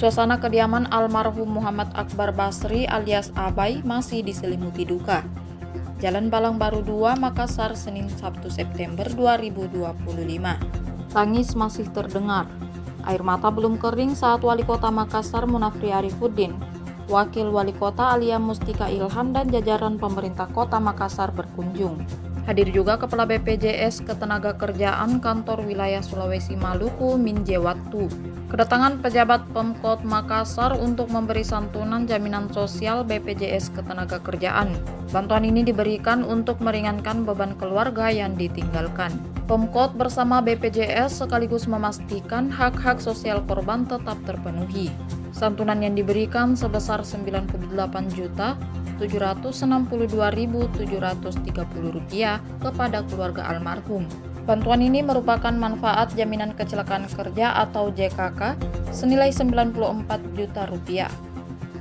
Suasana kediaman almarhum Muhammad Akbar Basri alias Abai masih diselimuti duka. Jalan Balang Baru 2, Makassar, Senin 1 September 2025. Tangis masih terdengar. Air mata belum kering saat Wali Kota Makassar Munafri Arifuddin, Wakil Wali Kota Alia Mustika Ilham dan jajaran pemerintah Kota Makassar berkunjung. Hadir juga Kepala BPJS Ketenagakerjaan Kantor Wilayah Sulawesi Maluku Minjewatu. Kedatangan pejabat Pemkot Makassar untuk memberi santunan jaminan sosial BPJS Ketenagakerjaan. Bantuan ini diberikan untuk meringankan beban keluarga yang ditinggalkan. Pemkot bersama BPJS sekaligus memastikan hak-hak sosial korban tetap terpenuhi. Santunan yang diberikan sebesar Rp97.762.730 kepada keluarga almarhum. Bantuan ini merupakan manfaat jaminan kecelakaan kerja atau JKK senilai Rp94 juta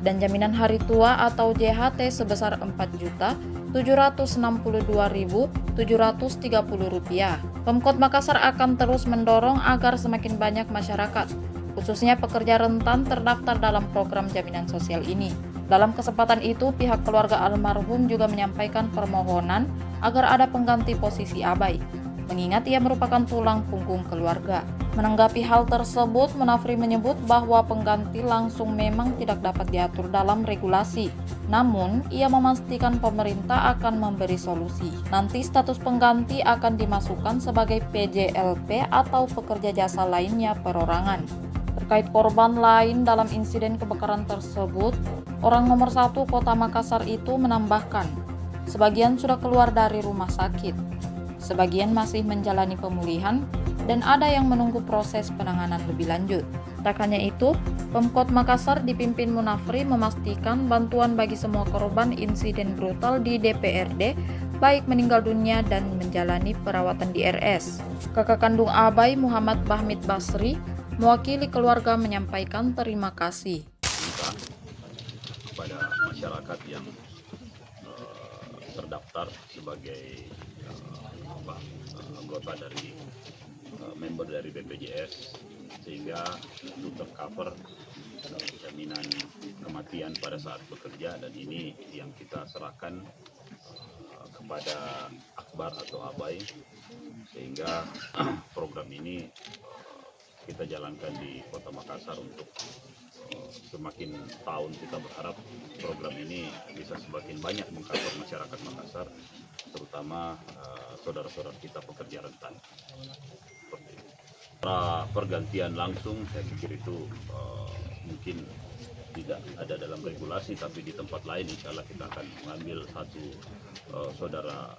dan jaminan hari tua atau JHT sebesar Rp4.762.730. Pemkot Makassar akan terus mendorong agar semakin banyak masyarakat, khususnya pekerja rentan, terdaftar dalam program jaminan sosial ini. Dalam kesempatan itu, pihak keluarga almarhum juga menyampaikan permohonan agar ada pengganti posisi Abai, mengingat ia merupakan tulang punggung keluarga. Menanggapi hal tersebut, Munafri menyebut bahwa pengganti langsung memang tidak dapat diatur dalam regulasi. Namun, ia memastikan pemerintah akan memberi solusi. Nanti status pengganti akan dimasukkan sebagai PJLP atau pekerja jasa lainnya perorangan. Terkait korban lain dalam insiden kebakaran tersebut, orang nomor 1 Kota Makassar itu menambahkan, sebagian sudah keluar dari rumah sakit, sebagian masih menjalani pemulihan, dan ada yang menunggu proses penanganan lebih lanjut. Tak hanya itu, Pemkot Makassar dipimpin Munafri memastikan bantuan bagi semua korban insiden brutal di DPRD, baik meninggal dunia dan menjalani perawatan di RS. Kakak kandung Abai, Muhammad Bahmid Basri, mewakili keluarga menyampaikan terima kasih kepada masyarakat yang terdaftar sebagai anggota dari member dari BPJS, sehingga itu tercover jaminan kematian pada saat bekerja, dan ini yang kita serahkan kepada Akbar atau Abai, sehingga program ini kita jalankan di Kota Makassar untuk semakin tahun kita berharap program ini bisa semakin banyak mengcover masyarakat Makassar, terutama saudara-saudara kita pekerja rentan. Pergantian langsung, saya pikir itu mungkin tidak ada dalam regulasi, tapi di tempat lain insya Allah kita akan mengambil satu saudara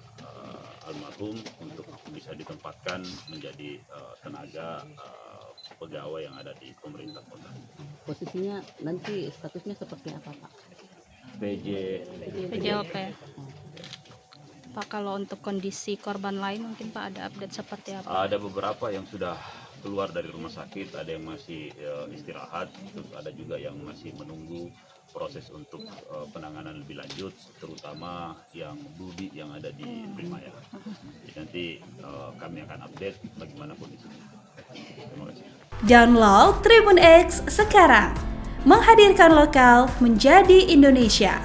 almarhum untuk bisa ditempatkan menjadi tenaga pegawai yang ada di pemerintah kota. Posisinya nanti statusnya seperti apa, Pak? PJLP. Pak, kalau untuk kondisi korban lain mungkin Pak ada update seperti apa? Ada beberapa yang sudah keluar dari rumah sakit, ada yang masih istirahat, terus ada juga yang masih menunggu proses untuk penanganan lebih lanjut, terutama yang Budi yang ada di Primaya. Jadi nanti kami akan update bagaimana kondisinya. Terima kasih. Download Tribun X sekarang, menghadirkan lokal menjadi Indonesia.